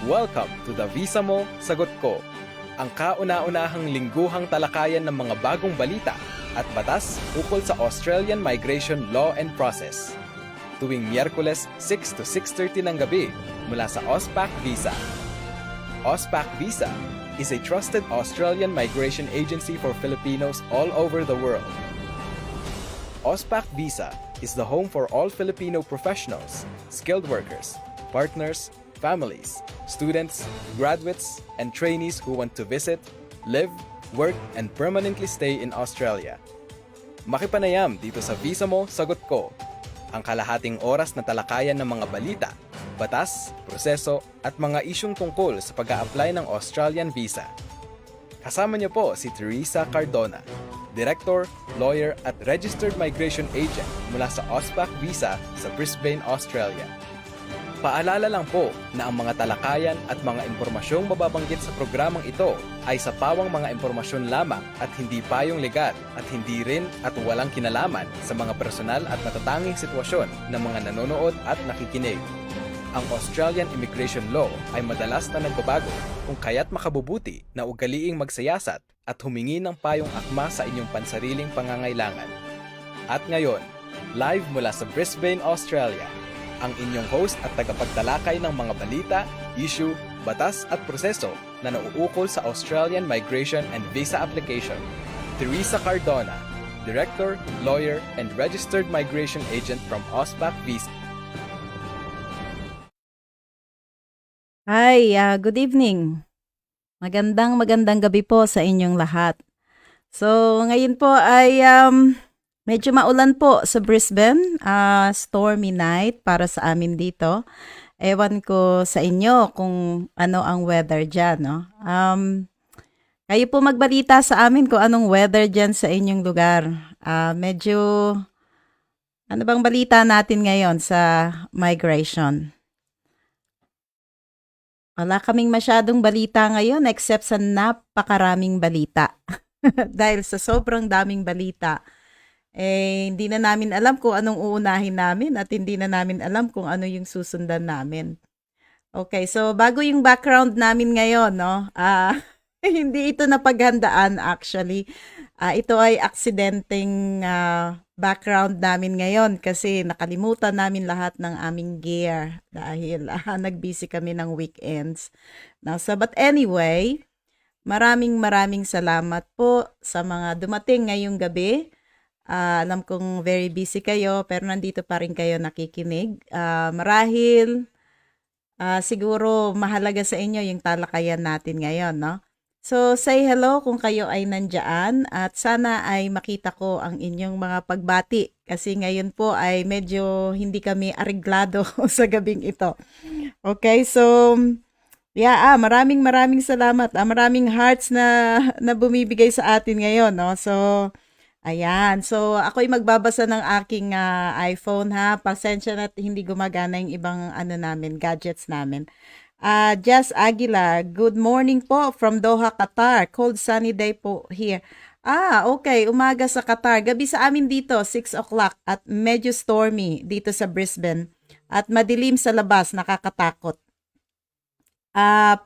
Welcome to the Visa Mo, Sagot Ko, ang kauna-unahang lingguhang talakayan ng mga bagong balita at batas ukol sa Australian Migration Law and Process. Tuwing Miyerkules 6 to 6:30 ng gabi mula sa AUSPAC VISA. AUSPAC VISA is a trusted Australian migration agency for Filipinos all over the world. AUSPAC VISA is the home for all Filipino professionals, skilled workers, partners, families, students, graduates, and trainees who want to visit, live, work, and permanently stay in Australia. Makipanayam dito sa Visa Mo, Sagot Ko, ang kalahating oras na talakayan ng mga balita, batas, proseso, at mga isyung tungkol sa pag-a-apply ng Australian visa. Kasama niyo po si Teresa Cardona, Director, Lawyer at Registered Migration Agent mula sa AUSPAC VISA sa Brisbane, Australia. Paalala lang po na ang mga talakayan at mga impormasyong mababanggit sa programang ito ay sa pawang mga impormasyon lamang at hindi payong legal at hindi rin at walang kinalaman sa mga personal at matatanging sitwasyon ng mga nanonood at nakikinig. Ang Australian Immigration Law ay madalas na nagbabago kung kaya't makabubuti na ugaliing magsayasat at humingi ng payong akma sa inyong pansariling pangangailangan. At ngayon, live mula sa Brisbane, Australia, ang inyong host at tagapagtalakay ng mga balita, issue, batas at proseso na nauukol sa Australian Migration and Visa Application, Teresa Cardona, Director, Lawyer, and Registered Migration Agent from AUSPAC VISA. Hi, good evening. Magandang gabi po sa inyong lahat. So, ngayon po ay medyo maulan po sa Brisbane. Stormy night para sa amin dito. Ewan ko sa inyo kung ano ang weather dyan, no? Kayo po magbalita sa amin kung anong weather dyan sa inyong lugar. Medyo, ano bang balita natin ngayon sa migration? Wala kaming masyadong balita ngayon except sa napakaraming balita. Dahil sa sobrang daming balita, hindi na namin alam kung anong uunahin namin at hindi na namin alam kung ano yung susundan namin. Okay, so bago yung background namin ngayon, no? Hindi ito napaghandaan actually. Ito ay aksidenteng background namin ngayon kasi nakalimutan namin lahat ng aming gear dahil nag-busy kami ng weekends. But anyway, maraming salamat po sa mga dumating ngayong gabi. Alam kong very busy kayo pero nandito pa rin kayo nakikinig. Marahil siguro mahalaga sa inyo yung talakayan natin ngayon, no? So, say hello kung kayo ay nandyan at sana ay makita ko ang inyong mga pagbati kasi ngayon po ay medyo hindi kami areglado sa gabing ito. Okay, so yeah, maraming salamat. Maraming hearts na bumibigay sa atin ngayon, no? So, ayan. So, ako'y magbabasa ng aking iPhone, ha. Pasensya na hindi gumagana yung ibang gadgets namin. Jazz Aguila, good morning po from Doha, Qatar. Cold sunny day po here. Okay. Umaga sa Qatar. Gabi sa amin dito, 6 o'clock at medyo stormy dito sa Brisbane. At madilim sa labas, nakakatakot.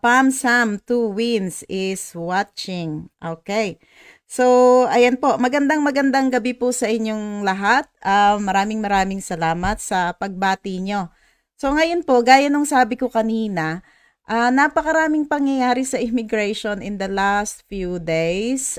Pam Sam, 2 wins is watching. Okay. So, ayan po. Magandang gabi po sa inyong lahat. Maraming salamat sa pagbati nyo. So ngayon po, gaya nung sabi ko kanina, napakaraming pangyayari sa immigration in the last few days.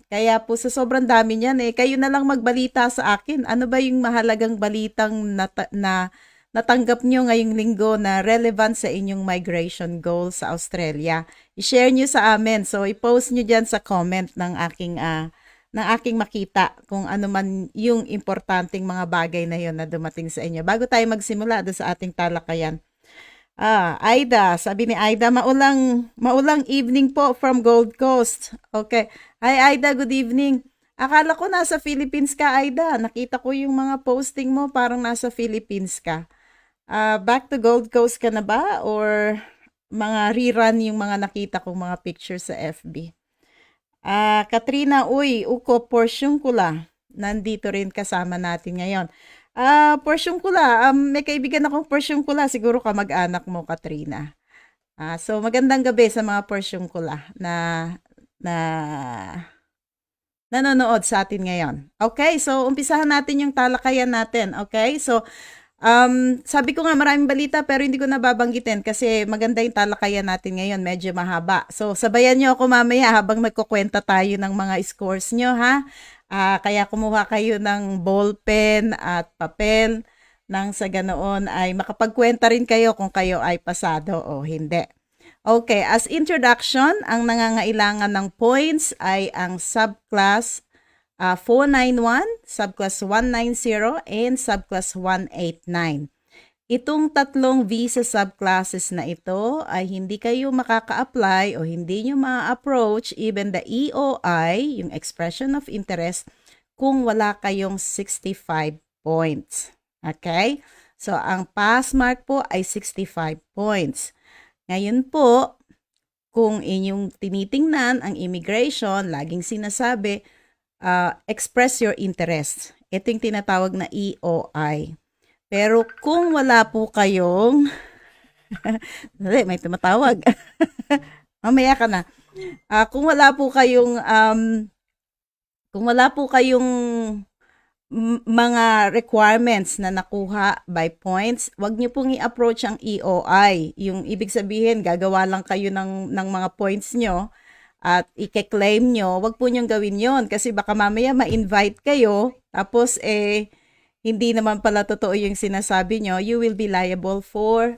Kaya po sa sobrang dami niyan, kayo na lang magbalita sa akin. Ano ba yung mahalagang balitang natanggap nyo ngayong linggo na relevant sa inyong migration goals sa Australia? I-share nyo sa amin. So i-post nyo dyan sa comment ng aking makita kung ano man yung importanteng mga bagay na yon na dumating sa inyo. Bago tayo magsimula doon sa ating talakayan. Aida, sabi ni Aida, maulang evening po from Gold Coast. Okay. Hi Aida, good evening. Akala ko nasa Philippines ka, Aida. Nakita ko yung mga posting mo, parang nasa Philippines ka. Back to Gold Coast ka na ba? Or mga rerun yung mga nakita kong mga pictures sa FB? Katrina, uko, porsyong kula. Nandito rin kasama natin ngayon. Porsyong kula, may kaibigan akong porsyong kula. Siguro kamag-anak mo, Katrina. So magandang gabi sa mga porsyungkula na nanonood sa atin ngayon. Okay, so umpisahan natin yung talakayan natin. Okay, so sabi ko nga maraming balita pero hindi ko nababanggitin kasi maganda yung talakayan natin ngayon, medyo mahaba. So sabayan nyo ako mamaya habang nagkukwenta tayo ng mga scores nyo, ha? Kaya kumuha kayo ng ballpen at papel nang sa ganoon ay makapagkwenta rin kayo kung kayo ay pasado o hindi. Okay, as introduction, ang nangangailangan ng points ay ang subclass 491, subclass 190, and subclass 189. Itong tatlong visa subclasses na ito ay hindi kayo makaka-apply o hindi nyo ma-approach even the EOI, yung expression of interest, kung wala kayong 65 points. Okay? So, ang pass mark po ay 65 points. Ngayon po, kung inyong tinitingnan ang immigration, laging sinasabi, express your interest. Ito yung tinatawag na EOI. Pero kung wala po kayong, may tumatawag. Mamaya ka na. Kung wala po kayong mga requirements na nakuha by points, wag niyo pong i-approach ang EOI. Yung ibig sabihin, gagawa lang kayo ng mga points nyo at i-claim nyo, wag po nyong gawin yon kasi baka mamaya ma-invite kayo, tapos hindi naman pala totoo yung sinasabi nyo, you will be liable for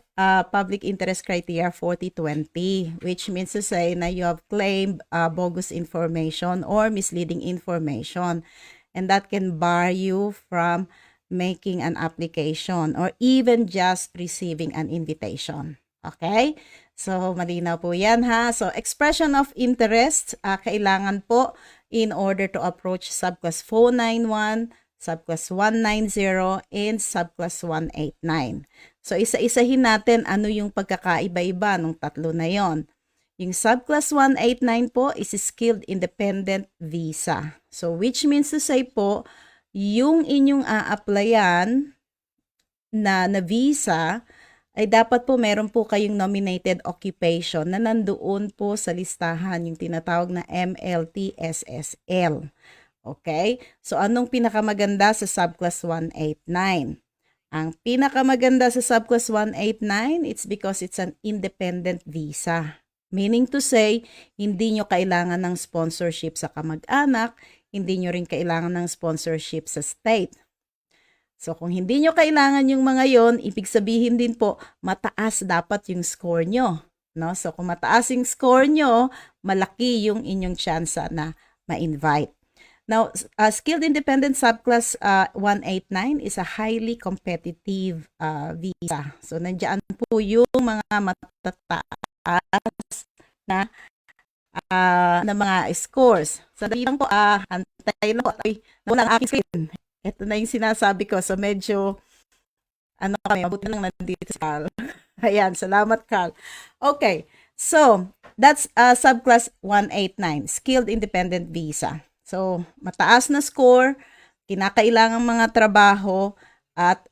Public Interest Criteria 4020, which means to say na you have claimed bogus information or misleading information. And that can bar you from making an application or even just receiving an invitation. Okay? So, malinaw po yan, ha? So, expression of interest, kailangan po in order to approach subclass 491, subclass 190, and subclass 189. So, isa-isahin natin ano yung pagkakaiba-iba ng tatlo na yon. Yung subclass 189 po is skilled independent visa. So, which means to say po, yung inyong a-applyan na visa ay dapat po meron po kayong nominated occupation na nandoon po sa listahan, yung tinatawag na MLT-SSL. Okay? So, anong pinakamaganda sa subclass 189? Ang pinakamaganda sa subclass 189, it's because it's an independent visa. Meaning to say, hindi nyo kailangan ng sponsorship sa kamag-anak, hindi nyo rin kailangan ng sponsorship sa state. So, kung hindi nyo kailangan yung mga yon, ibig sabihin din po, mataas dapat yung score nyo. No? So, kung mataas yung score nyo, malaki yung inyong chance na ma-invite. Now, Skilled Independent Subclass 189 is a highly competitive visa. So, nandiyan po yung mga matataas na mga scores. So, dali lang po, hantay lang po. Nawala ang aking screen. Ito na yung sinasabi ko. So, medyo, mabuti lang nandito si Carl. Ayan, salamat Carl. Okay, so, that's subclass 189, Skilled Independent Visa. So, mataas na score, kinakailangang mga trabaho, at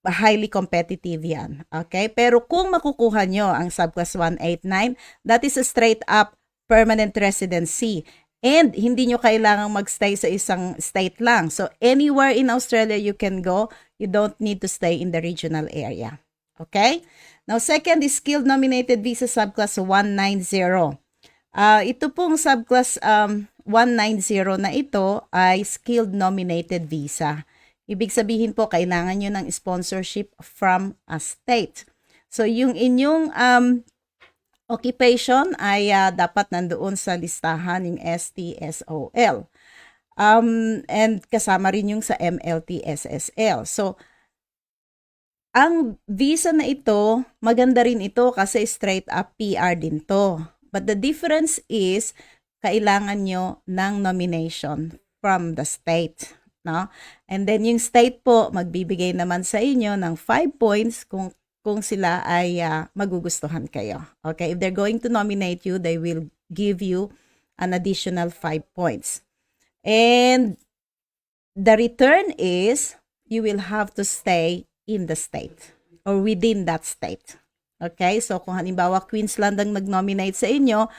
highly competitive yan. Okay? Pero kung makukuha nyo ang subclass 189, that is a straight up permanent residency. And hindi nyo kailangang magstay sa isang state lang. So, anywhere in Australia you can go. You don't need to stay in the regional area. Okay? Now, second is skilled nominated visa subclass 190. Ito pong subclass 190 na ito ay skilled nominated visa. Ibig sabihin po, kailangan nyo ng sponsorship from a state. So, yung inyong occupation ay dapat nandoon sa listahan yung STSOL. And kasama rin yung sa MLT-SSL. So, ang visa na ito, maganda rin ito kasi straight up PR din to. But the difference is, kailangan nyo ng nomination from the state. No? And then yung state po, magbibigay naman sa inyo ng 5 points kung sila ay magugustuhan kayo. Okay? If they're going to nominate you, they will give you an additional 5 points. And the return is, you will have to stay in the state or within that state. Okay? So, kung halimbawa Queensland ang nag-nominate sa inyo,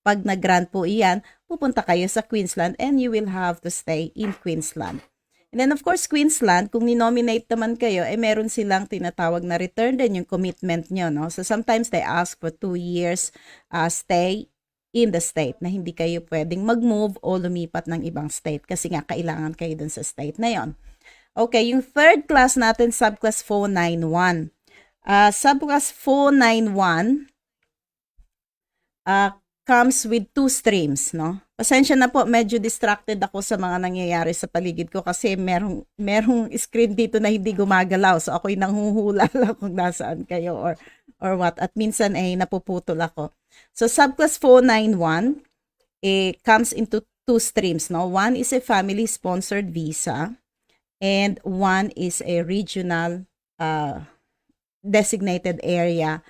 pag nag-grant po iyan, pupunta kayo sa Queensland and you will have to stay in Queensland. And then of course, Queensland, kung ni-nominate naman kayo, meron silang tinatawag na return din yung commitment nyo, no? So sometimes they ask for 2 years stay in the state na hindi kayo pwedeng mag-move o lumipat ng ibang state kasi nga kailangan kayo dun sa state na yon. Okay, yung third class natin, Subclass 491. Subclass 491 comes with 2 streams, no? Pasensya na po, medyo distracted ako sa mga nangyayari sa paligid ko kasi merong screen dito na hindi gumagalaw. So ako'y nanghuhula lang kung nasaan kayo or what. At minsan napuputol ako. So Subclass 491 comes into 2 streams, no? One is a family-sponsored visa and one is a regional designated area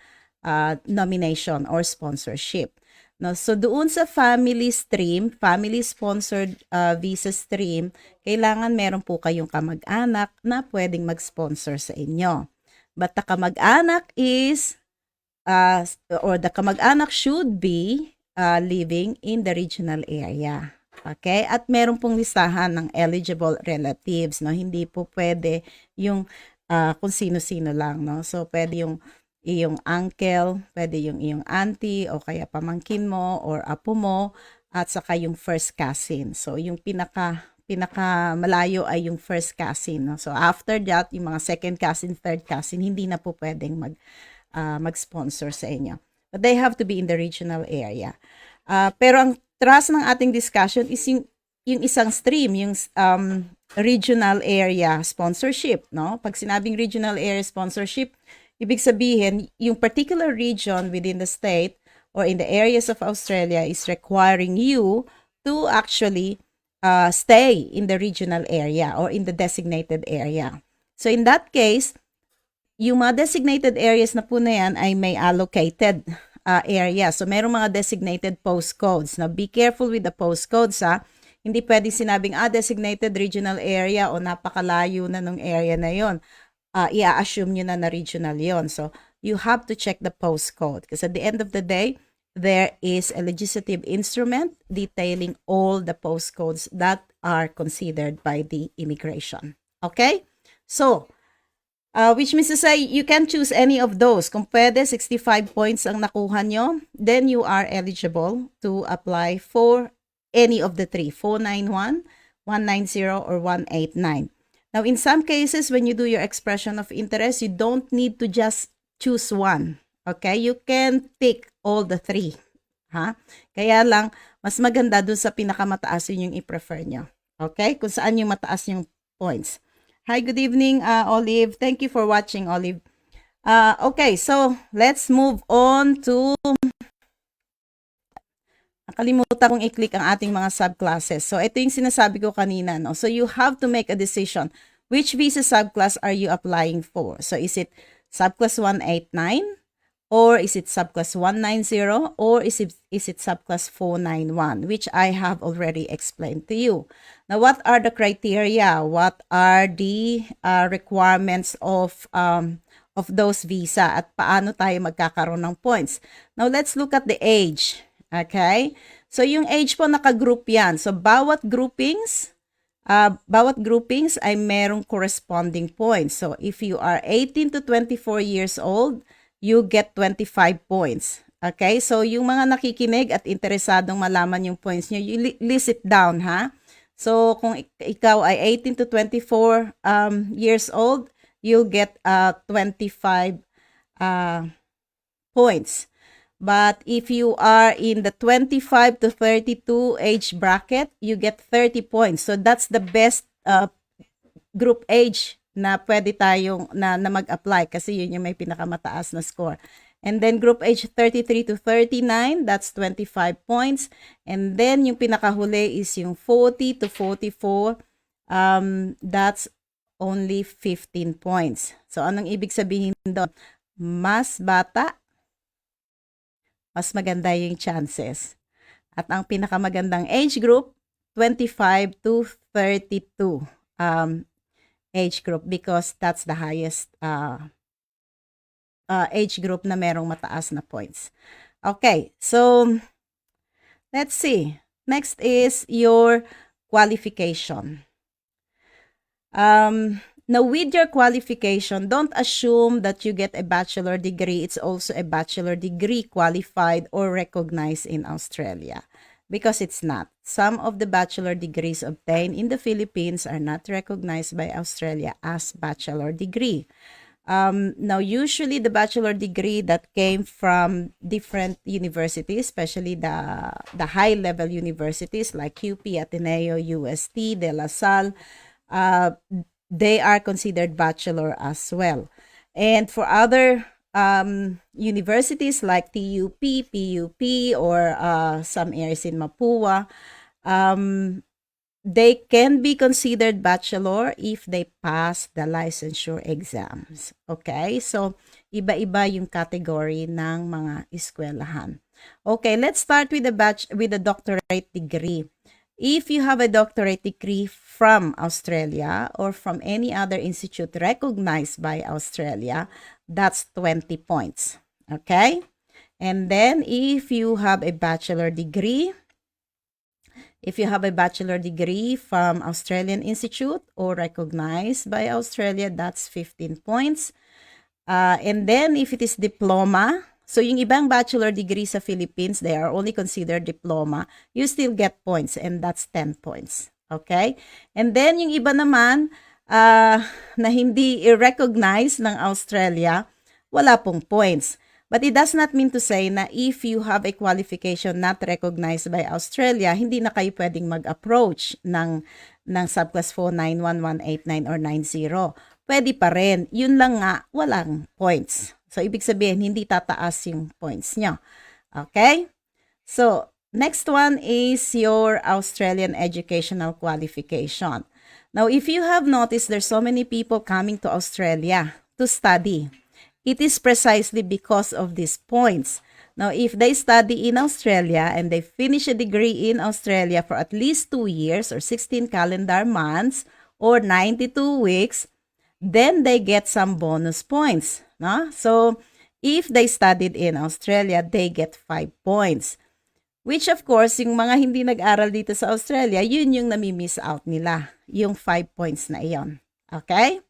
nomination or sponsorship. No, so doon sa family stream, family-sponsored visa stream, kailangan meron po kayong kamag-anak na pwedeng mag-sponsor sa inyo. But the kamag-anak is, or the kamag-anak should be living in the regional area. Okay? At meron pong listahan ng eligible relatives, no? Hindi po pwede yung kung sino-sino lang, no? So pwede yung iyong uncle, pwede yung iyong auntie o kaya pamangkin mo or apo mo at saka yung first cousin. So yung pinaka malayo ay yung first cousin, no? So after that, yung mga second cousin, third cousin, hindi na po pwedeng mag-sponsor sa inyo. But they have to be in the regional area. Pero ang thrust ng ating discussion is yung isang stream, yung regional area sponsorship, no? Pag sinabing regional area sponsorship, ibig sabihin, yung particular region within the state or in the areas of Australia is requiring you to actually stay in the regional area or in the designated area. So in that case, yung mga designated areas na po na yan ay may allocated area. So merong mga designated postcodes. Now be careful with the postcodes, ha. Hindi pwedeng sinabing designated regional area o napakalayo na nung area na yon. I-assume nyo na regional yon. So, you have to check the postcode. Because at the end of the day, there is a legislative instrument detailing all the postcodes that are considered by the immigration. Okay? So, which means to say, you can choose any of those. Kung pwede, 65 points ang nakuha nyo, then you are eligible to apply for any of the three, 491, 190, or 189. Now, in some cases, when you do your expression of interest, you don't need to just choose one. Okay? You can pick all the three. Ha? Kaya lang, mas maganda dun sa pinakamataas yun yung i-prefer nyo. Okay? Kung saan yung mataas yung points. Hi, good evening, Olive. Thank you for watching, Olive. Okay, so let's move on to... Nakalimutan kong i-click ang ating mga subclasses. So, ito yung sinasabi ko kanina, no? So, you have to make a decision. Which visa subclass are you applying for? So, is it subclass 189? Or is it subclass 190? Or is it subclass 491? Which I have already explained to you. Now, what are the criteria? What are the requirements of those visa? At paano tayo magkakaroon ng points? Now, let's look at the age. Okay? So, yung age po nakagroup yan. So, bawat groupings ay merong corresponding points. So, if you are 18 to 24 years old, you get 25 points. Okay? So, yung mga nakikinig at interesadong malaman yung points nyo, you list it down, ha? So, kung ikaw ay 18 to 24 years old, you'll get 25 points. But if you are in the 25 to 32 age bracket, you get 30 points. So that's the best group age na pwede tayong na mag-apply kasi yun yung may pinakamataas na score. And then group age 33 to 39, that's 25 points. And then yung pinakahuli is yung 40 to 44, that's only 15 points. So anong ibig sabihin doon? Mas bata, mas maganda yung chances. At ang pinakamagandang age group, 25 to 32 age group because that's the highest age group na merong mataas na points. Okay, so let's see. Next is your qualification. Now, with your qualification, don't assume that you get a bachelor degree. It's also a bachelor degree qualified or recognized in Australia, because it's not. Some of the bachelor degrees obtained in the Philippines are not recognized by Australia as bachelor degree. Now, usually the bachelor degree that came from different universities, especially the high-level universities like UP, Ateneo, UST, De La Salle, they are considered bachelor as well. And for other universities like TUP, PUP, or some areas in Mapua, they can be considered bachelor if they pass the licensure exams. Okay? So, iba-iba yung category ng mga eskwelahan. Okay, let's start with the doctorate degree. If you have a doctorate degree from Australia or from any other institute recognized by Australia, that's 20 points. Okay? And then if you have a bachelor degree, from Australian Institute or recognized by Australia, that's 15 points. And then if it is diploma, so yung ibang bachelor degree sa Philippines, they are only considered diploma. You still get points, and that's 10 points. Okay? And then yung iba naman na hindi i-recognize ng Australia, wala pong points. But it does not mean to say na if you have a qualification not recognized by Australia, hindi na kayo pwedeng mag-approach ng Subclass 491, 189, or 90. Pwede pa rin. Yun lang nga, walang points. So, ibig sabihin, hindi tataas yung points nyo. Okay? So, next one is your Australian educational qualification. Now, if you have noticed, there's so many people coming to Australia to study. It is precisely because of these points. Now, if they study in Australia and they finish a degree in Australia for at least 2 years or 16 calendar months or 92 weeks, then they get some bonus points. No? So, if they studied in Australia, they get 5 points. Which of course, yung mga hindi nag-aral dito sa Australia, yun yung nami-miss out nila. Yung 5 points na iyon. Okay?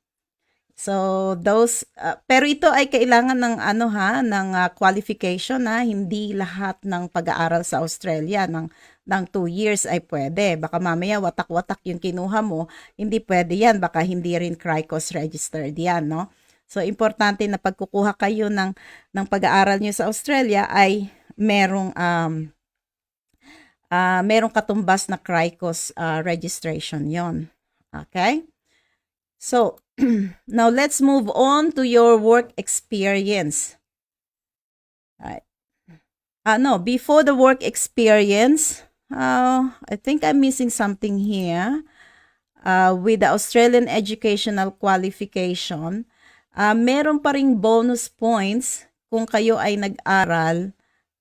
So, those, pero ito ay kailangan ng qualification hindi lahat ng pag-aaral sa Australia ng 2 years ay pwede. Baka mamaya watak-watak yung kinuha mo, hindi pwede yan, baka hindi rin CRICOS registered yan, no? So, importante na pagkukuha kayo ng pag-aaral nyo sa Australia ay merong katumbas na CRICOS registration yon. Okay? So, now let's move on to your work experience. Right. Before the work experience, I think I'm missing something here. With the Australian educational qualification, meron pa ring bonus points kung kayo ay nag-aral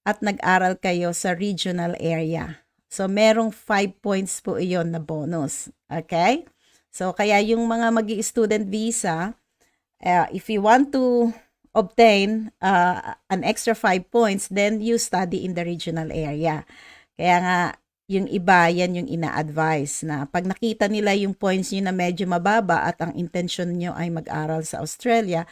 at nag-aral kayo sa regional area. So, merong 5 points po iyon na bonus. Okay? So, kaya yung mga mag-i-student visa, if you want to obtain an extra 5 points, then you study in the regional area. Kaya nga, yung iba, yan yung ina-advise na pag nakita nila yung points nyo na medyo mababa at ang intention nyo ay mag-aral sa Australia,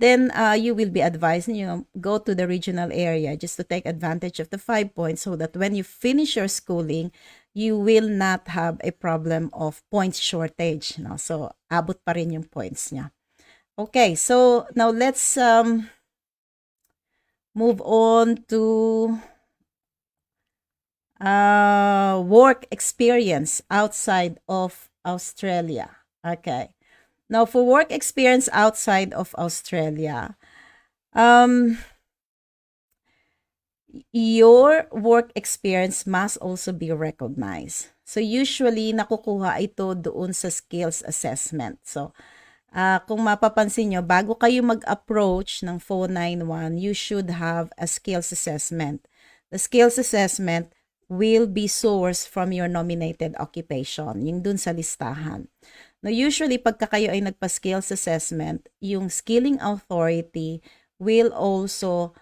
then you will be advised, go to the regional area just to take advantage of the 5 points so that when you finish your schooling, you will not have a problem of points shortage. No? So, abot pa rin yung points niya. Okay, so now let's move on to work experience outside of Australia. Okay. Now, for work experience outside of Australia, your work experience must also be recognized. So, usually, nakukuha ito doon sa skills assessment. So, kung mapapansin nyo, bago kayo mag-approach ng 491, you should have a skills assessment. The skills assessment will be sourced from your nominated occupation, yung dun sa listahan. Now, usually, pagka kayo ay nagpa-skills assessment, yung skilling authority will also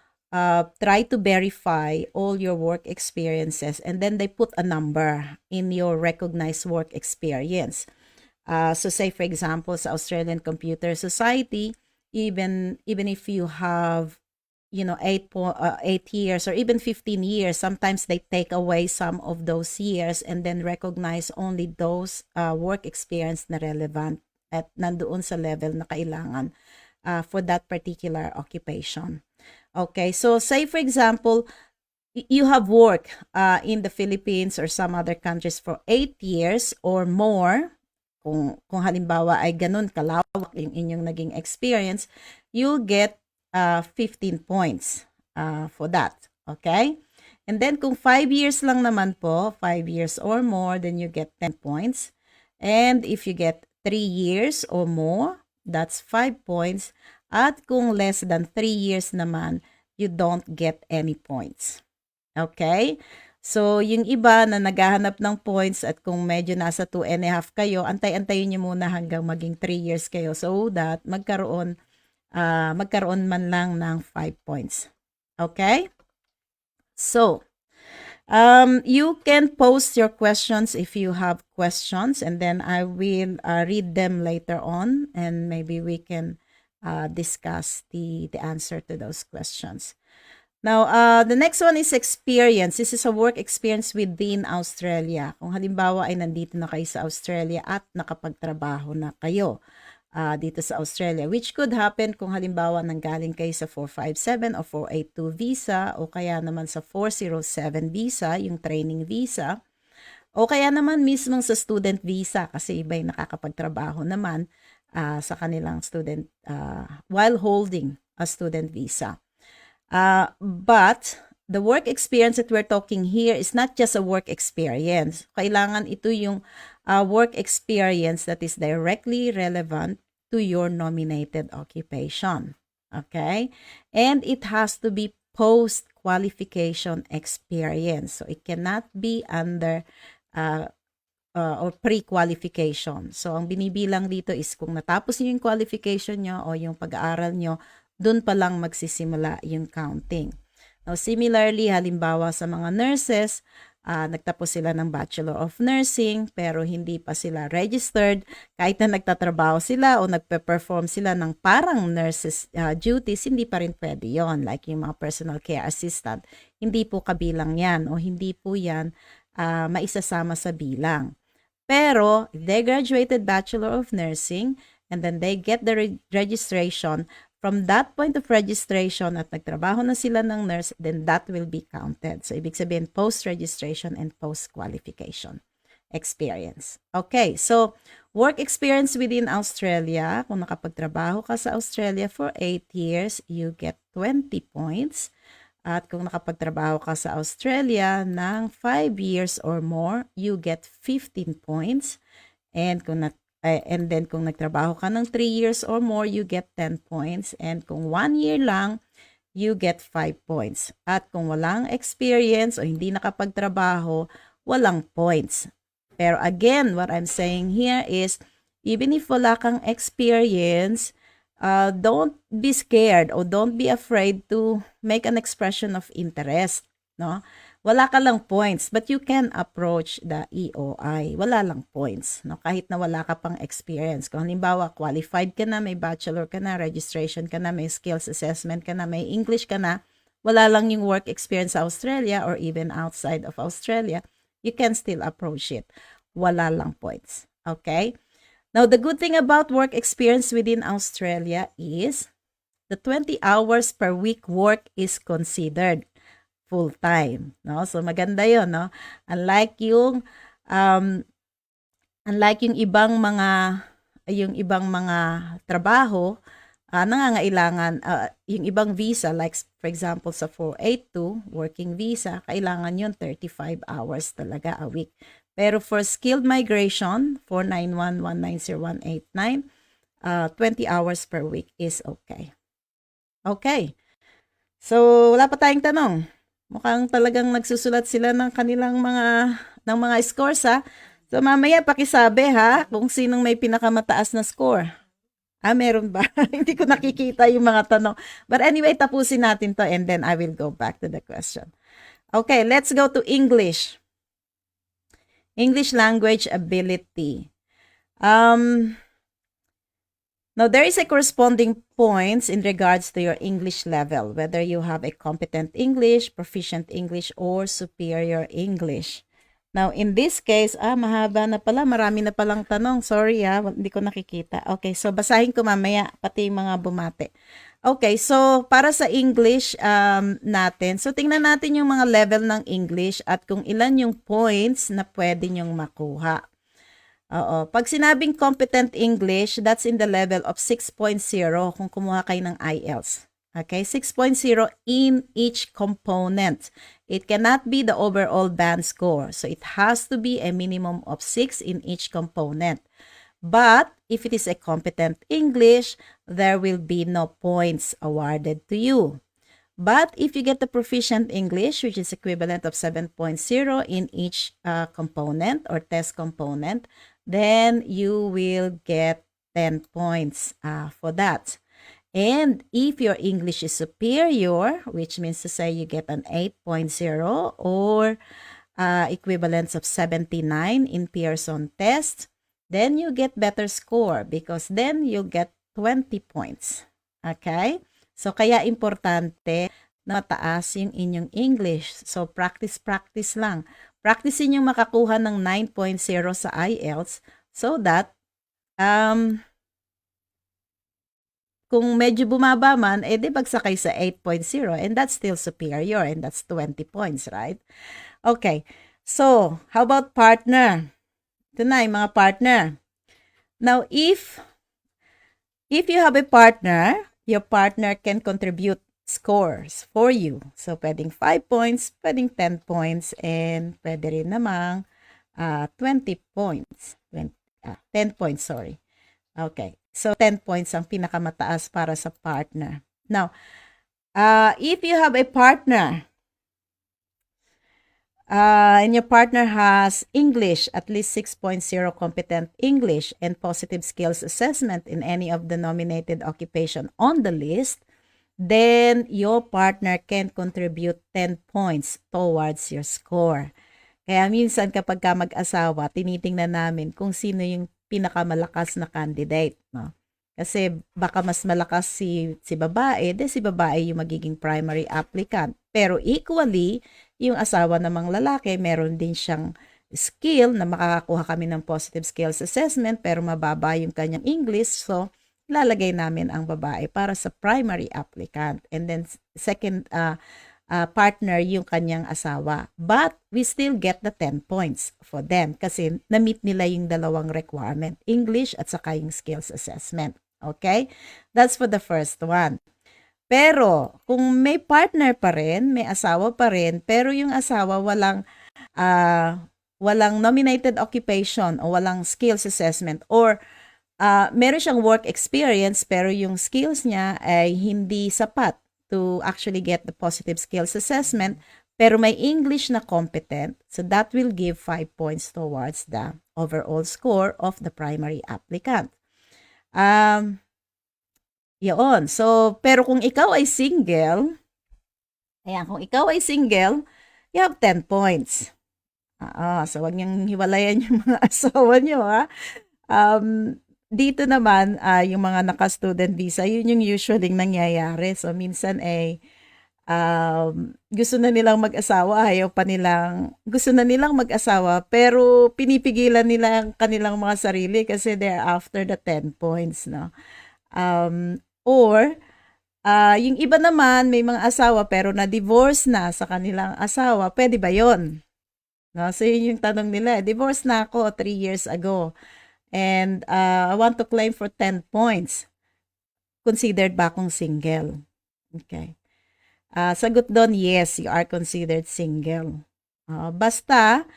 try to verify all your work experiences, and then they put a number in your recognized work experience. So say for example sa Australian Computer Society, even if you have 8 years or even 15 years, sometimes they take away some of those years and then recognize only those work experience na relevant at nandoon sa level na kailangan for that particular occupation. Okay, so say for example, you have worked in the Philippines or some other countries for 8 years or more. Kung halimbawa ay ganun kalawak yung inyong naging experience, you'll get 15 points for that. Okay? And then kung 5 years lang naman po, 5 years or more, then you get 10 points. And if you get 3 years or more, that's 5 points. At kung less than 3 years naman, you don't get any points. Okay? So, yung iba na naghahanap ng points at kung medyo nasa 2.5 kayo, antay-antayin nyo muna hanggang maging 3 years kayo so that magkaroon man lang ng 5 points. Okay? So, you can post your questions if you have questions, and then I will read them later on, and maybe we can discuss the answer to those questions. Now, the next one is experience. This is a work experience within Australia. Kung halimbawa ay nandito na kayo sa Australia at nakapagtrabaho na kayo dito sa Australia, which could happen kung halimbawa nanggaling kayo sa 457 o 482 visa o kaya naman sa 407 visa, yung training visa, o kaya naman mismong sa student visa kasi iba'y nakakapagtrabaho naman sa kanilang student while holding a student visa. But the work experience that we're talking here is not just a work experience. Kailangan ito yung work experience that is directly relevant to your nominated occupation. Okay? And it has to be post-qualification experience. So it cannot be under or pre-qualification. So ang binibilang dito is kung natapos niyo yung qualification nyo o yung pag-aaral nyo, dun pa lang magsisimula yung counting. Now, similarly, halimbawa sa mga nurses, nagtapos sila ng Bachelor of Nursing pero hindi pa sila registered. Kahit na nagtatrabaho sila o nagpe-perform sila ng parang nurses duties, hindi pa rin pwede yon. Like yung mga personal care assistant, hindi po kabilang yan o hindi po yan maisasama sa bilang. Pero, if they graduated Bachelor of Nursing and then they get the registration, from that point of registration at nagtrabaho na sila ng nurse, then that will be counted. So, ibig sabihin, post-registration and post-qualification experience. Okay, so, work experience within Australia. Kung nakapagtrabaho ka sa Australia for 8 years, you get 20 points. At kung nakapagtrabaho ka sa Australia ng 5 years or more, you get 15 points. And then kung nagtrabaho ka ng 3 years or more, you get 10 points. And kung 1 year lang, you get 5 points. At kung walang experience o hindi nakapagtrabaho, walang points. Pero again, what I'm saying here is, even if wala kang experience, don't be scared or don't be afraid to make an expression of interest. No? Wala ka lang points, but you can approach the EOI. Wala lang points, no? Kahit na wala ka pang experience. Kung halimbawa, qualified ka na, may bachelor ka na, registration ka na, may skills assessment ka na, may English ka na, wala lang yung work experience sa Australia or even outside of Australia, you can still approach it. Wala lang points. Okay? Now, the good thing about work experience within Australia is the 20 hours per week work is considered full-time, no? So maganda 'yon, no? Unlike yung ibang mga trabaho, nangangailangan yung ibang visa like for example sa 482 working visa, kailangan yun 35 hours talaga a week. Pero for skilled migration 491190189, 20 hours per week is okay. Okay. So wala pa tayong tanong. Mukhang talagang nagsusulat sila ng kanilang mga scores ha. So mamaya pakisabi ha kung sinong may pinakamataas na score. Meron ba? Hindi ko nakikita yung mga tanong. But anyway, tapusin natin to and then I will go back to the question. Okay, let's go to English. English language ability. Now, there is a corresponding points in regards to your English level, whether you have a competent English, proficient English, or superior English. Now, in this case, mahaba na pala, marami na palang tanong. Sorry hindi ko nakikita. Okay, so basahin ko mamaya, pati yung mga bumate. Okay, so para sa English natin, so tingnan natin yung mga level ng English at kung ilan yung points na pwede nyong makuha. Oo. Pag sinabing competent English, that's in the level of 6.0 kung kumuha kayo ng IELTS. Okay, 6.0 in each component. It cannot be the overall band score. So it has to be a minimum of 6 in each component. But if it is a competent English, there will be no points awarded to you. But if you get the proficient English, which is equivalent of 7.0 in each component or test component, then you will get 10 points for that. And if your English is superior, which means to say you get an 8.0 or equivalence of 79 in Pearson test, then you get better score because then you'll get 20 points. Okay? So, kaya importante na mataas yung inyong English. So, practice lang. Practicein yung makakuha ng 9.0 sa IELTS so that kung medyo bumaba man, di bagsakay sa 8.0 and that's still superior and that's 20 points, right? Okay. So, how about partner? Ito na yung mga partner. Now, if you have a partner, your partner can contribute scores for you. So, pwedeng 5 points, pwedeng 10 points, and pwede rin namang 20 points. 10 points, sorry. Okay. So, 10 points ang pinakamataas para sa partner. Now, if you have a partner, and your partner has English, at least 6.0 competent English and positive skills assessment in any of the nominated occupation on the list, then your partner can contribute 10 points towards your score. Kaya minsan kapag ka mag-asawa, tinitingnan namin kung sino yung pinakamalakas na candidate. No? Kasi baka mas malakas si babae, si babae yung magiging primary applicant. Pero equally, yung asawa namang lalaki, meron din siyang skill na makakakuha kami ng positive skills assessment pero mababa yung kanyang English. So, lalagay namin ang babae para sa primary applicant. And then, second partner yung kanyang asawa. But, we still get the 10 points for them kasi na-meet nila yung dalawang requirement, English at saka yung skills assessment. Okay? That's for the first one. Pero, kung may partner pa rin, may asawa pa rin, pero yung asawa walang nominated occupation o walang skills assessment or meron siyang work experience pero yung skills niya ay hindi sapat to actually get the positive skills assessment pero may English na competent, so that will give 5 points towards the overall score of the primary applicant. Yun. So, pero kung ikaw ay single, you have 10 points. So, wag niyang hiwalayan yung mga asawa niyo, ha? Dito naman, yung mga naka-student visa, yun yung usually nangyayari. So, minsan gusto na nilang mag-asawa, gusto na nilang mag-asawa, pero pinipigilan nila ang kanilang mga sarili kasi they're after the 10 points, no? Or, yung iba naman, may mga asawa pero na-divorce na sa kanilang asawa, pwede ba yun? No? So, yun yung tanong nila. Divorce na ako 3 years ago. And I want to claim for 10 points. Considered ba akong single? Okay. Sagot doon, yes, you are considered single. Basta,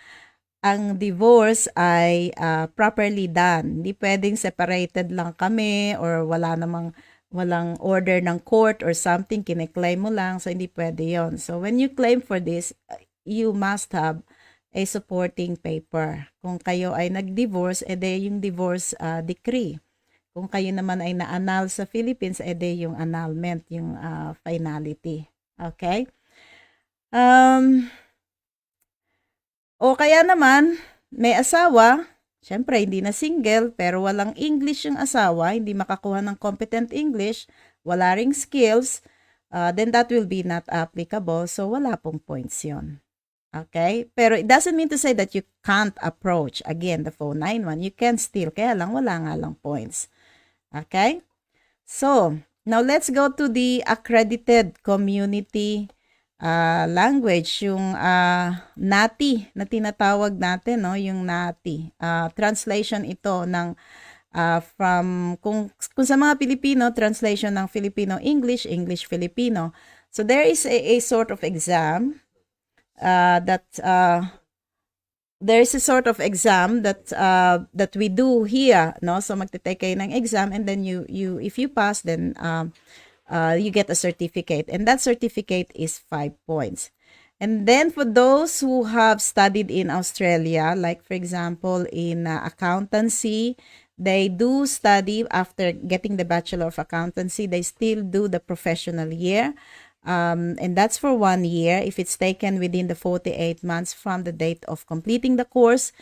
ang divorce ay properly done. Hindi pwedeng separated lang kami or walang order ng court or something, kine-claim mo lang, so hindi pwede yon. So when you claim for this, you must have a supporting paper. Kung kayo ay nag-divorce, yung divorce decree. Kung kayo naman ay na-annul sa Philippines, edi yung annulment, yung finality. Okay? O kaya naman, may asawa, syempre hindi na single, pero walang English yung asawa, hindi makakuha ng competent English, wala ring skills, then that will be not applicable. So, wala pong points yun. Okay? Pero it doesn't mean to say that you can't approach, again, the 491. You can still, kaya lang, wala nga lang points. Okay? So, now let's go to the accredited community language, yung NATI na tinatawag natin, no? Yung NATI. Translation ito ng kung sa mga Pilipino, translation ng Filipino English, English Filipino. So there is a sort of exam that we do here, no? So magte-take kayo ng exam, and then you if you pass, then you get a certificate, and that certificate is 5 points. And then for those who have studied in Australia, like for example in accountancy, they do study after getting the Bachelor of Accountancy, they still do the professional year. And that's for 1 year. If it's taken within the 48 months from the date of completing the course,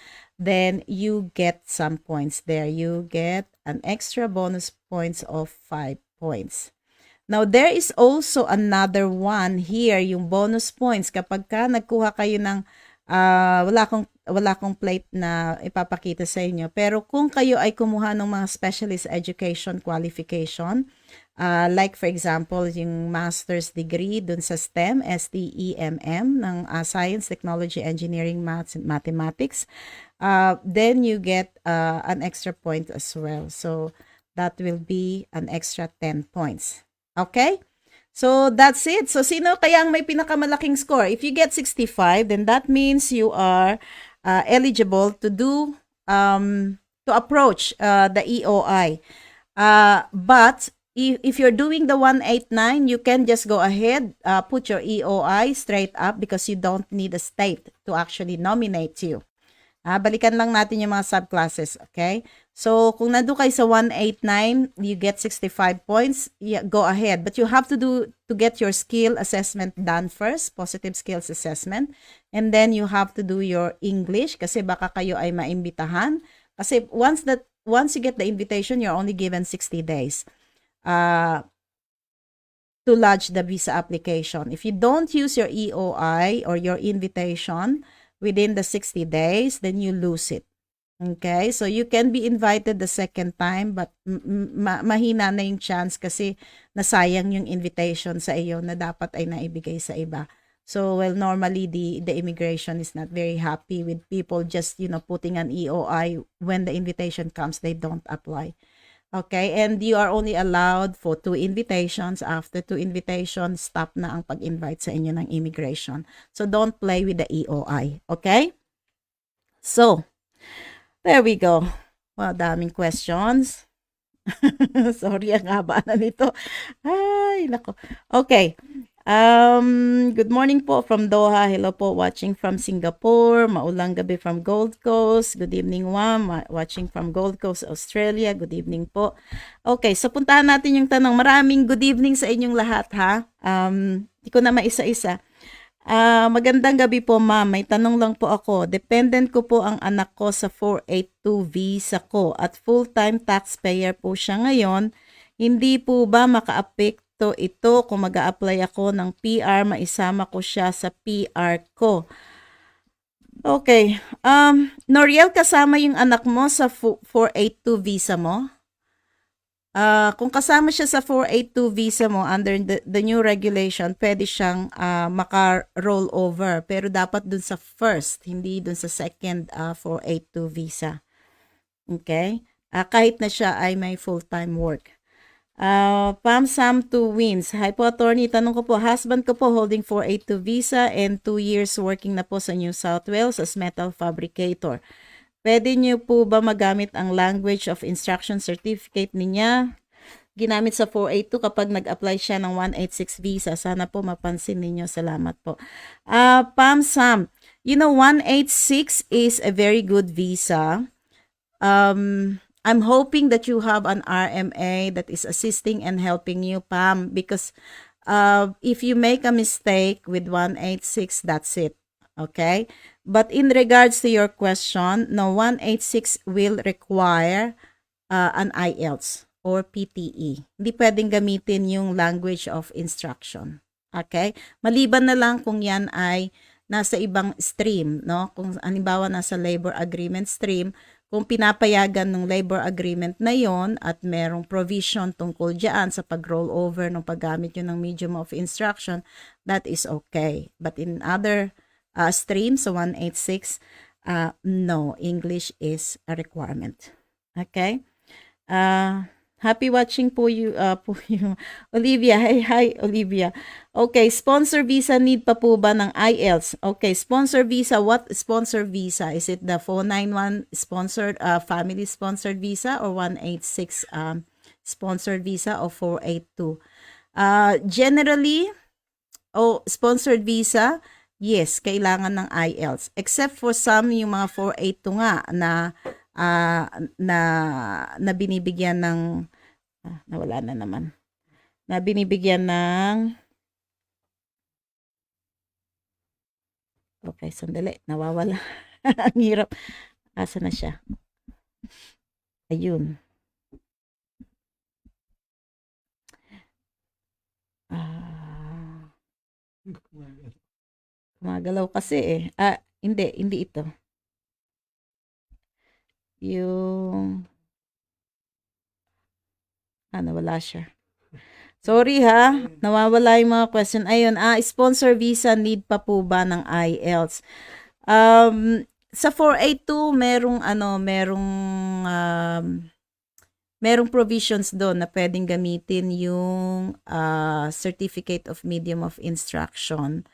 then you get some points there. You get an extra bonus points of 5 points. Now, there is also another one here, yung bonus points. Kapag ka nagkuha kayo ng, wala kong plate na ipapakita sa inyo. Pero kung kayo ay kumuha ng mga specialist education qualification, like for example, yung master's degree dun sa STEM, STEMM, ng Science, Technology, Engineering, Mathematics, then you get an extra point as well. So, that will be an extra 10 points. Okay? So, that's it. So, sino kaya ang may pinakamalaking score? If you get 65, then that means you are eligible to do, to approach the EOI. But, if you're doing the 189, you can just go ahead, put your EOI straight up because you don't need a state to actually nominate you. Balikan lang natin yung mga subclasses, okay? So, kung nandun kayo sa 189, you get 65 points, go ahead. But you have to get your skill assessment done first, positive skills assessment. And then you have to do your English kasi baka kayo ay maimbitahan. Kasi once you get the invitation, you're only given 60 days to lodge the visa application. If you don't use your EOI or your invitation within the 60 days, then you lose it. Okay? So, you can be invited the second time, but mahina na yung chance kasi nasayang yung invitation sa iyo na dapat ay naibigay sa iba. So, well, normally, the immigration is not very happy with people just, putting an EOI. When the invitation comes, they don't apply. Okay? And you are only allowed for 2 invitations. After 2 invitations, stop na ang pag-invite sa inyo ng immigration. So, don't play with the EOI. Okay? So, there we go. Well, daming questions. Sorry, ang haba na nito. Ay, nako. Okay. Good morning po from Doha. Hello po, watching from Singapore. Maulang gabi from Gold Coast. Good evening, Wam. Watching from Gold Coast, Australia. Good evening po. Okay, so puntahan natin yung tanong. Maraming good evening sa inyong lahat, ha? Di ko na maisa-isa. Magandang gabi po, ma'am. May tanong lang po ako. Dependent ko po ang anak ko sa 482 visa ko at full-time taxpayer po siya ngayon. Hindi po ba maka-apekto ito kung mag-a-apply ako ng PR, maisama ko siya sa PR ko? Okay. Noriel, kasama yung anak mo sa 482 visa mo? Kung kasama siya sa 482 visa mo under the new regulation, pwede siyang maka-roll over. Pero dapat dun sa first, hindi dun sa second 482 visa. Okay? Kahit na siya ay may full-time work. Pam Sam 2 wins. Hi po, attorney. Tanong ko po, husband ko po holding 482 visa and 2 years working na po sa New South Wales as metal fabricator. Pwede niyo po ba magamit ang language of instruction certificate niya ginamit sa 482 kapag nag-apply siya ng 186 visa? Sana po mapansin ninyo. Salamat po. Pam Sam, 186 is a very good visa. I'm hoping that you have an RMA that is assisting and helping you, Pam, because if you make a mistake with 186, that's it. Okay? But in regards to your question, no, 186 will require an IELTS or PTE. Hindi pwedeng gamitin yung language of instruction. Okay? Maliban na lang kung yan ay nasa ibang stream, no? Kung halimbawa nasa labor agreement stream, kung pinapayagan ng labor agreement na yon at merong provision tungkol diyan sa pag-roll over ng paggamit yun ng medium of instruction, that is okay. But in other streams, so 186, no, English is a requirement. Okay? Happy watching po you, Olivia. Hi, Olivia. Okay, sponsor visa need pa po ba ng IELTS? Okay, sponsor visa, what sponsor visa? Is it the 491 sponsored, family sponsored visa or 186 sponsored visa or 482? Generally, sponsored visa, yes, kailangan ng IELTS. Except for some, yung mga 482 nga na binibigyan ng nawala na naman. Na binibigyan ng okay, sandali, nawawala. Ang hirap. Asa na siya? Ayun. Gumagalaw kasi eh. Hindi ito. Yung nawala siya. Sorry ha, nawawala yung mga question. Ayun, sponsor visa need pa po ba ng IELTS? Sa 482 merong provisions doon na pwedeng gamitin yung certificate of medium of instruction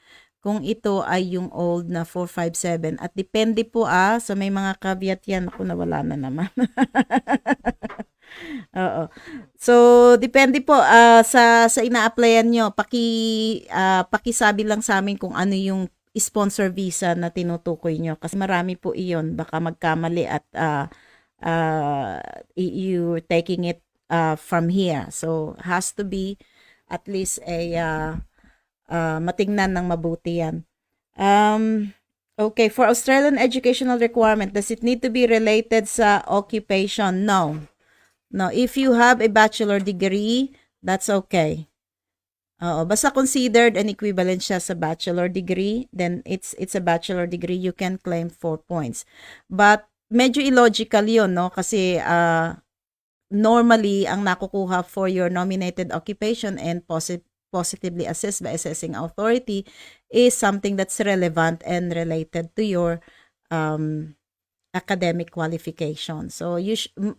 kung ito ay yung old na 457 at depende po so may mga caveat yan. Ako nawala na naman. Oo. So depende po sa ina-applyan nyo. Pakisabi lang sa amin kung ano yung sponsor visa na tinutukoy nyo kasi marami po iyon, baka magkamali at you taking it from here. So has to be at least matingnan ng mabuti yan. Okay, for Australian educational requirement, does it need to be related sa occupation? No. No, if you have a bachelor degree, that's okay. Basta considered an equivalent siya sa bachelor degree, then it's a bachelor degree, you can claim 4 points. But medyo illogical yun, no? Kasi normally, ang nakukuha for your nominated occupation and positively assessed by assessing authority is something that's relevant and related to your academic qualification. So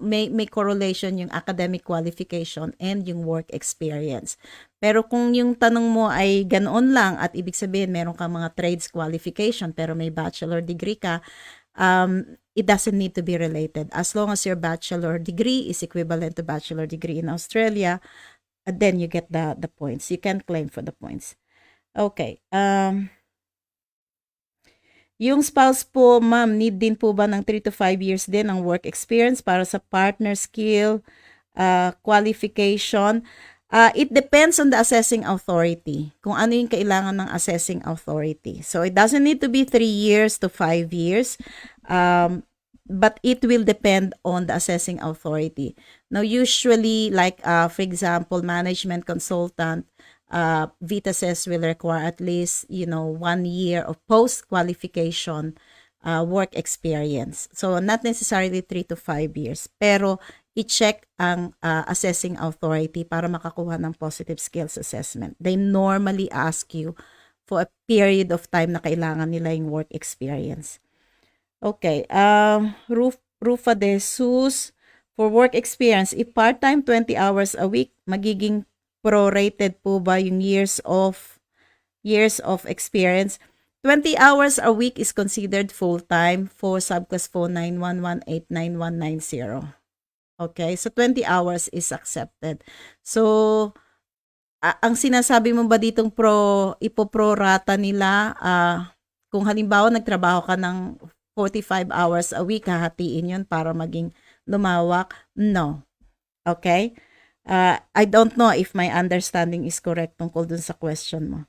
may correlation yung academic qualification and yung work experience. Pero kung yung tanong mo ay ganoon lang at ibig sabihin meron kang mga trades qualification pero may bachelor degree ka, it doesn't need to be related. As long as your bachelor degree is equivalent to bachelor degree in Australia, then you get the points. You can claim for the points. Okay. Yung spouse po, ma'am, need din po ba ng 3 to 5 years din ang work experience para sa partner skill, qualification? It depends on the assessing authority. Kung ano yung kailangan ng assessing authority. So, it doesn't need to be 3 years to 5 years. But it will depend on the assessing authority. Now, usually, like, for example, management consultant, VITA will require at least, 1 year of post-qualification work experience. So, not necessarily 3 to 5 years. Pero, i-check ang assessing authority para makakuha ng positive skills assessment. They normally ask you for a period of time na kailangan nila yung work experience. Okay. Rufa de Jesus, for work experience, if part-time 20 hours a week, magiging prorated po ba yung years of experience? 20 hours a week is considered full-time for subclass 491189190. Okay, so 20 hours is accepted. So, ang sinasabi mo ba ditong ipoprorata nila, kung halimbawa nagtrabaho ka ng 45 hours a week, hahatiin yun para maging lumawak? No. Okay? I don't know if my understanding is correct tungkol dun sa question mo.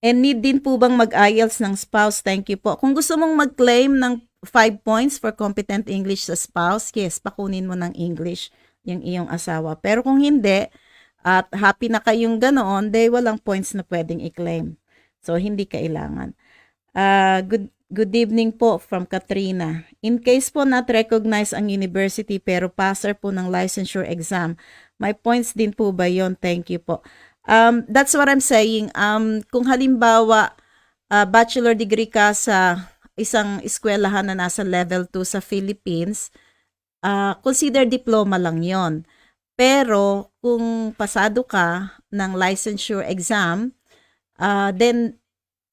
And need din po bang mag-IELTS ng spouse? Thank you po. Kung gusto mong mag-claim ng 5 points for competent English sa spouse, yes, pakunin mo ng English yung iyong asawa. Pero kung hindi, at happy na kayong ganoon, walang points na pwedeng i-claim. So, hindi kailangan. Good evening po from Katrina. In case po not recognize ang university pero passer po ng licensure exam, may points din po ba yon? Thank you po. That's what I'm saying. Kung halimbawa, bachelor degree ka sa isang eskwelahan na nasa level 2 sa Philippines, consider diploma lang yon. Pero kung pasado ka ng licensure exam, then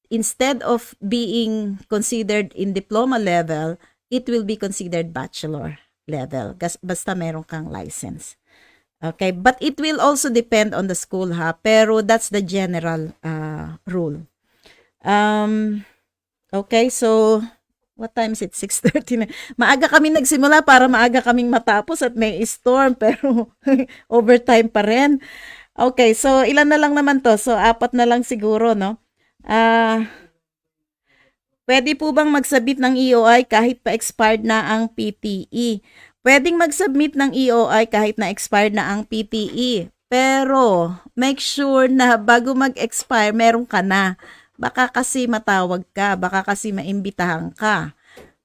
instead of being considered in diploma level, it will be considered bachelor level. Basta meron kang license. Okay, but it will also depend on the school ha, pero that's the general rule. Okay, so what time is it? 6:30 na. Maaga kami nagsimula para maaga kaming matapos at may storm pero overtime pa rin. Okay, so ilan na lang naman to? So 4 na lang siguro, no? Pwede po bang mag-submit ng EOI kahit pa-expired na ang PTE? Pwedeng mag-submit ng EOI kahit na expired na ang PTE. Pero make sure na bago mag-expire, meron ka na. Baka kasi matawag ka, baka kasi maimbitahan ka.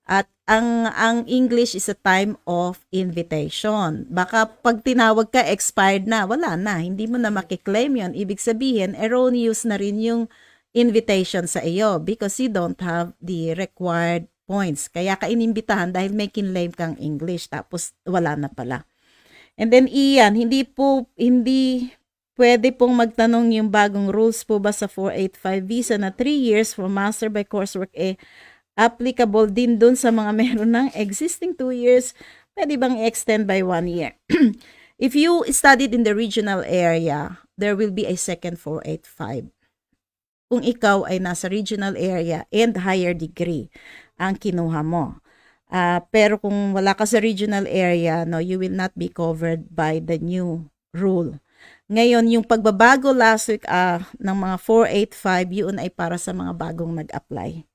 At ang English is a time of invitation. Baka pag tinawag ka, expired na, wala na. Hindi mo na makiklaim yon. Ibig sabihin, erroneous na rin yung invitation sa iyo because you don't have the required points. Kaya ka inimbitahan dahil may kinlaim kang English tapos wala na pala. And then Ian, hindi pwede pong magtanong yung bagong rules po ba sa 485 visa na 3 years for master by coursework applicable din dun sa mga meron ng existing 2 years, pwede bang extend by 1 year? If you studied in the regional area, there will be a second 485. Kung ikaw ay nasa regional area and higher degree ang kinuha mo. Pero kung wala ka sa regional area, no, you will not be covered by the new rule. Ngayon, yung pagbabago last week ng mga 485, yun ay para sa mga bagong nag-apply.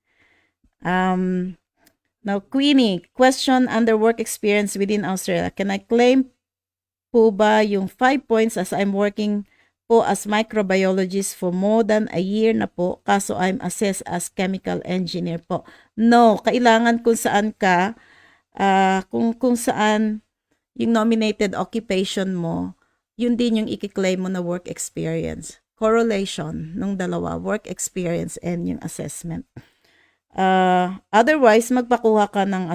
Now, Queenie, question under work experience within Australia. Can I claim po ba yung 5 points as I'm working po as microbiologist for more than a year na po, kaso I'm assessed as chemical engineer po? No, kailangan kung saan ka, kung saan yung nominated occupation mo, yun din yung i-claim mo na work experience. Correlation nung dalawa, work experience and yung assessment. Otherwise, magpakuha ka ng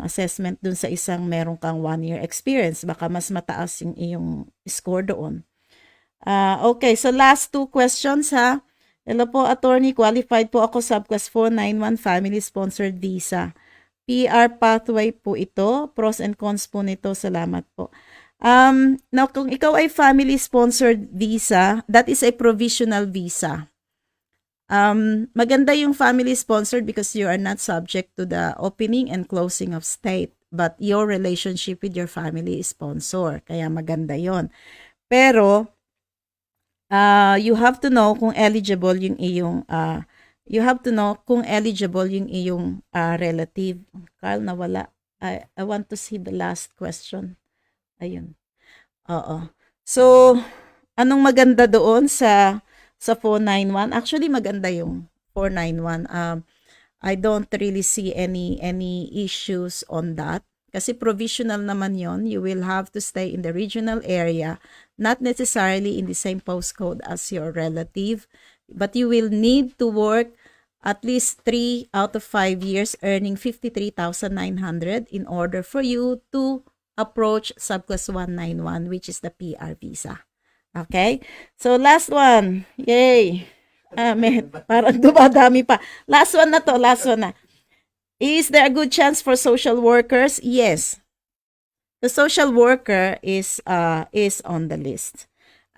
assessment dun sa isang meron kang 1 year experience. Baka mas mataas yung iyong score doon. Okay, so last 2 questions ha. Hello po, attorney. Qualified po ako Subclass 491 family-sponsored visa. PR pathway po ito. Pros and cons po nito. Salamat po. Now, kung ikaw ay family-sponsored visa, that is a provisional visa. Maganda yung family-sponsored because you are not subject to the opening and closing of state. But your relationship with your family is sponsor. Kaya maganda yon. Pero, you have to know kung eligible yung iyong relative. Carl, nawala. I want to see the last question. Ayun. Oo. So, anong maganda doon sa 491? Actually, maganda yung 491. I don't really see any issues on that. Kasi provisional naman yon. You will have to stay in the regional area, not necessarily in the same postcode as your relative, but you will need to work at least 3 out of 5 years earning 53,900 in order for you to approach Subclass 191, which is the PR visa. Okay? So, last one. Yay! Parang dumadami pa. Last one na. Is there a good chance for social workers? Yes. The social worker is on the list.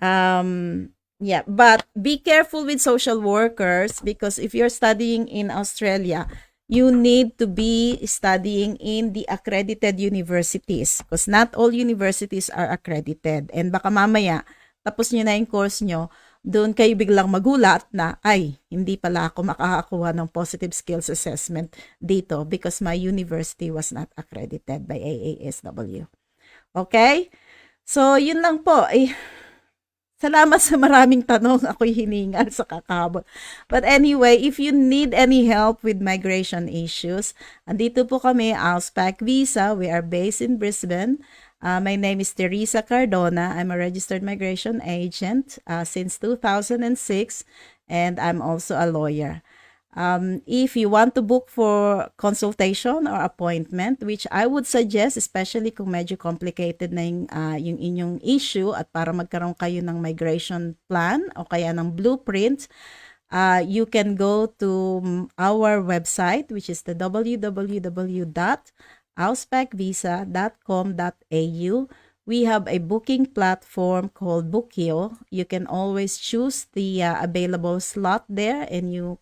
Yeah, but be careful with social workers because if you're studying in Australia, you need to be studying in the accredited universities because not all universities are accredited. And baka mamaya, tapos nyo na yung course nyo, doon kayo biglang magulat na, ay, hindi pala ako makakakuha ng positive skills assessment dito because my university was not accredited by AASW. Okay? So, yun lang po. Salamat sa maraming tanong. Ako'y hiningal sa kakabot. But anyway, if you need any help with migration issues, andito po kami, AUSPAC VISA. We are based in Brisbane. My name is Teresa Cardona. I'm a registered migration agent since 2006, and I'm also a lawyer. If you want to book for consultation or appointment, which I would suggest, especially kung medyo complicated na yung inyong issue at para magkaroon kayo ng migration plan o kaya ng blueprint, you can go to our website, which is the www.auspacvisa.com.au. We have a booking platform called Bookio. You can always choose the available slot there and you